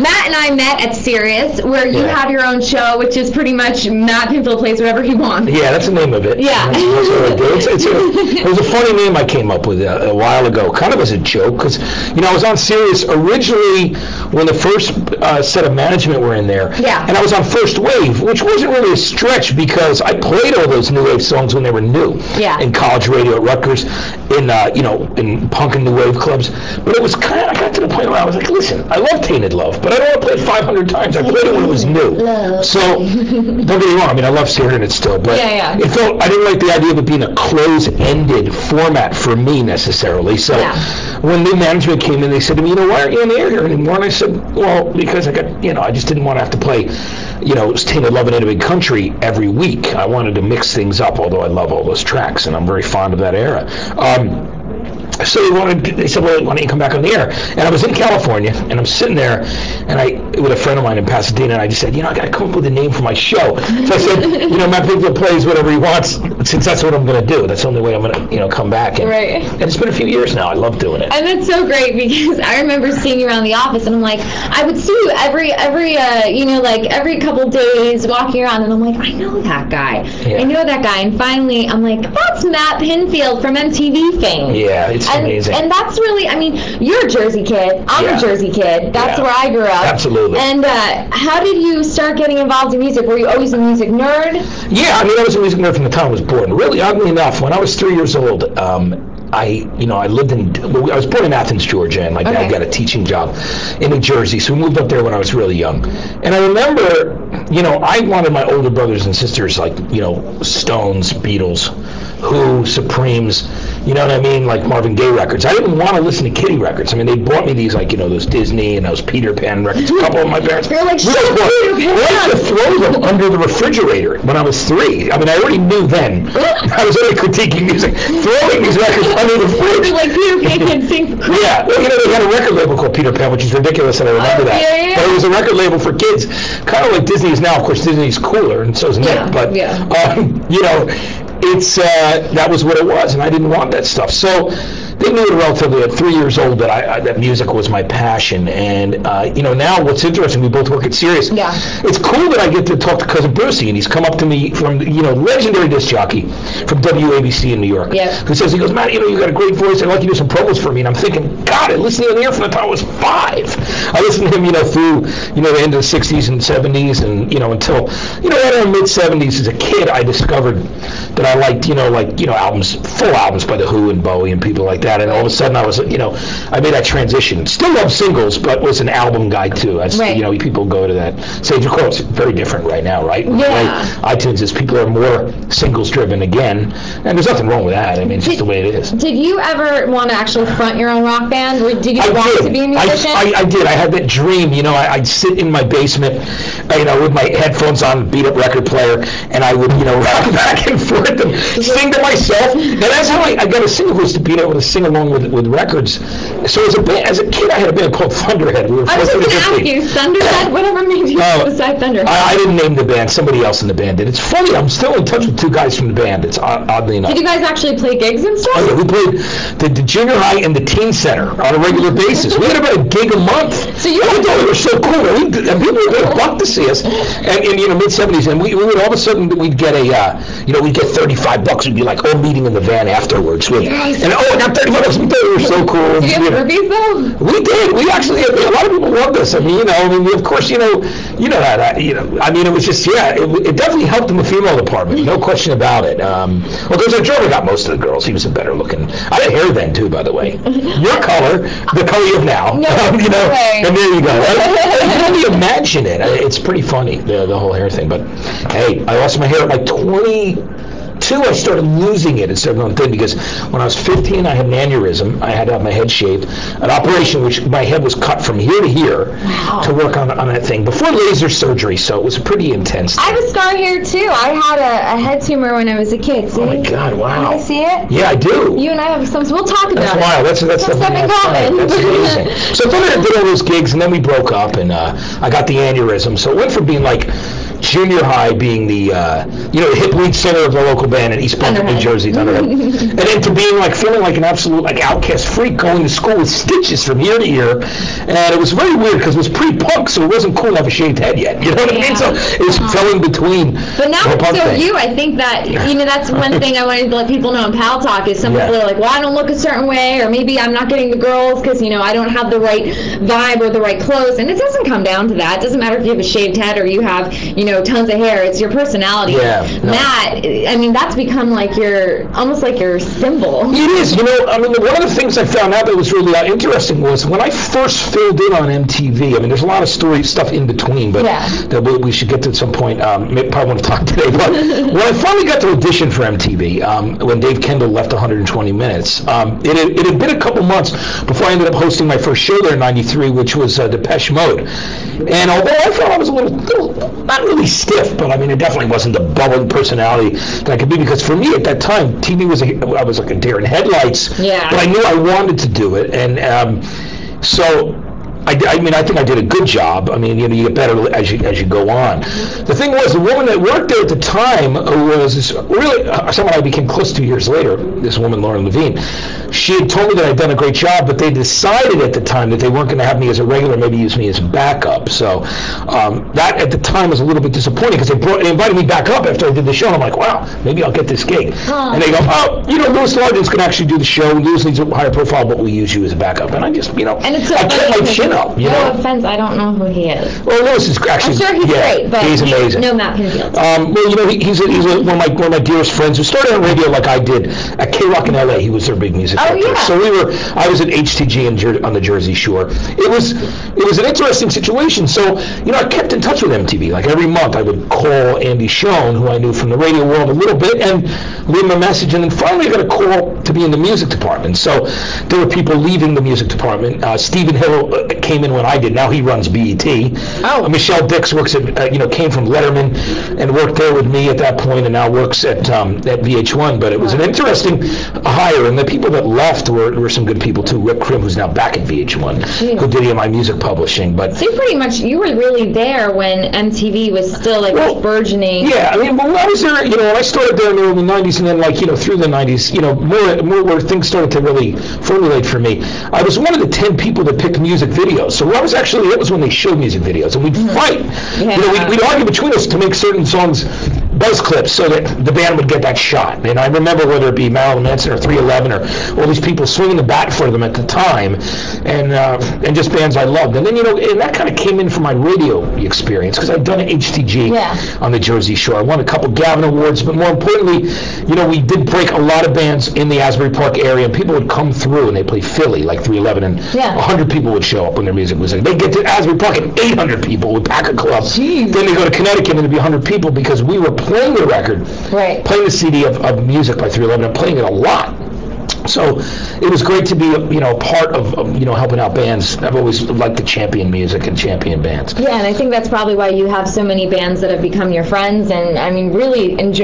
Matt and I met at Sirius, where you have your own show, which is pretty much Matt Pinfield plays whatever he wants. Yeah, that's the name of it. Yeah. It was a funny name I came up with a while ago, kind of as a joke, because, I was on Sirius originally when the first set of management were in there. Yeah. And I was on First Wave, which wasn't really a stretch because I played all those new wave songs when they were new. Yeah. In college radio at Rutgers, in punk and new wave clubs. But it was I got to the point where I was like, listen, I love Tainted Love, but I don't want to play it 500 times. I played it when it was new. So, don't get me wrong, I love hearing it still, but I didn't like the idea of it being a close-ended format for me necessarily. So, when new management came in, they said to me, why aren't you on the air here anymore? And I said, well, because I got, I just didn't want to have to play, Tainted Love in Any Big Country every week. I wanted to mix things up, although I love all those tracks, and I'm very fond of that era. So they said, well, why don't you come back on the air? And I was in California, and I'm sitting there, and with a friend of mine in Pasadena, and I just said, I got to come up with a name for my show. So I said, Matt Pinfield plays whatever he wants, since that's what I'm going to do. That's the only way I'm going to, come back. And, and it's been a few years now. I love doing it. And that's so great, because I remember seeing you around the office, and I'm like, I would see you every couple days walking around, and I'm like, I know that guy. Yeah. I know that guy. And finally, I'm like, that's Matt Pinfield from MTV fame. Yeah, it's amazing. And that's really, you're a Jersey kid. I'm a Jersey kid. That's where I grew up. Absolutely. And how did you start getting involved in music? Were you always a music nerd? Yeah, I was a music nerd from the time I was born. Really, oddly enough, when I was 3 years old, I was born in Athens, Georgia, and my dad got a teaching job in New Jersey, so we moved up there when I was really young. And I remember, I wanted my older brothers and sisters like, Stones, Beatles, Who, Supremes, like Marvin Gaye records. I didn't want to listen to kiddie records. They bought me these, those Disney and those Peter Pan records. A couple of my parents. You're like, I used to throw them under the refrigerator when I was 3. I already knew then. I was already critiquing music, throwing these records under the fridge. Like Peter Pan sing. Yeah, they had a record label called Peter Pan, which is ridiculous, and I remember that. Yeah. But it was a record label for kids, kind of like Disney is now. Of course, Disney's cooler, and so is Nick. But it's that was what it was, and I didn't want that stuff. So they knew it relatively at 3 years old that that music was my passion. And now what's interesting, we both work at Sirius. Yeah. It's cool that I get to talk to Cousin Brucey, and he's come up to me from legendary disc jockey from WABC in New York. Yeah. Who says, he goes, Matt, you got a great voice. I'd like you to do some promos for me. And I'm thinking, God, I listened to him on the air from the time I was 5. I listened to him, through the end of the 60s and 70s, and until right around mid 70s as a kid, I discovered that I liked albums, full albums by the Who and Bowie and people like that. And all of a sudden I was, I made that transition. Still love singles, but was an album guy too. That's, people go to that stage. Of course, very different right now, right? Yeah. iTunes is people are more singles driven again, and there's nothing wrong with that. It's just the way it is. Did you ever want to actually front your own rock band? Or did you want to be a musician? I did. I had that dream. I'd sit in my basement, with my headphones on, beat up record player, and I would, rock back and forth and sing to myself. And that's how I got a single was to be able to sing along with records. So as a kid, I had a band called Thunderhead. I was just going to ask you, Thunderhead? Whatever made you decide Thunderhead? I didn't name the band. Somebody else in the band did. It's funny. I'm still in touch with 2 guys from the band. It's oddly enough. Did you guys actually play gigs and stuff? Oh, yeah, we played the junior high and the teen center on a regular basis. We had about a gig a month. So you thought we were so cool. And people were going to buck to see us. And in mid-70s, and we would all of a sudden we'd get we'd get $35. We'd be like all meeting in the van afterwards. And I got $35. We thought we were so cool. Did you have groupies though? We did. We actually a lot of people loved us. Of course, it was just it definitely helped in the female department. No question about it. Because our drummer got most of the girls. He was a better looking. I had hair then too, by the way. Your color, the color you have now. No, and there you go. You can only imagine it. It's pretty funny, the whole hair thing. But hey, I lost my hair at like 22. I started losing it. It started going thin because when I was 15, I had an aneurysm. I had to have my head shaved. An operation which my head was cut from here to here to work on that thing before laser surgery. So it was pretty intense. I have a scar here too. I had a head tumor when I was a kid. See? Oh my God! Wow. Can I see it? Yeah, I do. You and I have some. We'll talk about it. Wow, that's something in common. That's amazing. So I did all those gigs, and then we broke up, and I got the aneurysm. So it went from being like junior high, being the hip lead singer of the local band, band in East Brunswick, New Jersey, Thunderhead. And then to being like feeling like an absolute like outcast freak, going to school with stitches from ear to ear, and it was very weird because it was pre-punk, so it wasn't cool to have a shaved head yet. You know what I mean? So it was fell in between. But now it's so you. I think that that's one thing I wanted to let people know in Paltalk is some people are like, well, I don't look a certain way, or maybe I'm not getting the girls because I don't have the right vibe or the right clothes, and it doesn't come down to that. It doesn't matter if you have a shaved head or you have tons of hair. It's your personality. Matt, I mean, that's become like almost like your symbol. It is. I mean, one of the things I found out that was really interesting was when I first filled in on MTV. I mean, there's a lot of stuff in between, but that we should get to at some point. Maybe probably want to talk today. But when I finally got to audition for MTV, when Dave Kendall left 120 Minutes, it had been a couple months before I ended up hosting my first show there in '93, which was Depeche Mode. And although I felt I was a little not really stiff, but I mean, it definitely wasn't the bubbling personality that I could be, because for me at that time, TV I was like a deer in headlights, but I knew I wanted to do it, and so I mean, I think I did a good job. I mean, you get better as you go on. The thing was, the woman that worked there at the time was really someone I became close to years later, this woman, Lauren Levine. She had told me that I'd done a great job, but they decided at the time that they weren't going to have me as a regular, maybe use me as a backup. So that at the time was a little bit disappointing, because they invited me back up after I did the show, and I'm like, wow, maybe I'll get this gig. And they go, oh, Louis Largent's going to actually do the show. Louis needs a higher profile, but we'll use you as a backup. And I just, and it's so I kept my chin up. No offense, I don't know who he is. Well, Louis is actually, I'm sure he's great, but he's amazing. No, Matt Pinfield. Well, he's one of my dearest friends who started on radio like I did at K-Rock in LA. He was their big music director. So I was at HTG on the Jersey Shore. It was an interesting situation. So, I kept in touch with MTV. Like every month I would call Andy Schoen, who I knew from the radio world a little bit, and leave him a message. And then finally I got a call to be in the music department. So there were people leaving the music department. Stephen Hill came in when I did. Now he runs BET. Michelle Dix works at, came from Letterman and worked there with me at that point, and now works at VH1. But it was an interesting hire, and the people that left were some good people too. Rick Krim, who's now back at VH1, who did my music publishing. But so you were really there when MTV was still burgeoning. Yeah, I mean, when I was there, when I started there in the early '90s, and then through the '90s, more where things started to really formulate for me. I was one of the 10 people that picked music videos. So that was when they showed music videos, and we'd fight. We'd argue between us to make certain songs buzz clips so that the band would get that shot. And I remember whether it be Marilyn Manson or 311 or all these people swinging the bat for them at the time, and just bands I loved. And then and that kind of came in from my radio experience, because I'd done HTG on the Jersey Shore. I won a couple Gavin Awards, but more importantly, we did break a lot of bands in the Asbury Park area, and people would come through and they play Philly like 311, and 100 people would show up when their music was in. They'd get to Asbury Park and 800 people would pack a club. Jeez. Then they go to Connecticut and there'd be 100 people, because we were playing the record, playing the CD of music by 311, and playing it a lot. So it was great to be, a part of, helping out bands. I've always liked to champion music and champion bands. Yeah, and I think that's probably why you have so many bands that have become your friends, and I mean, really enjoy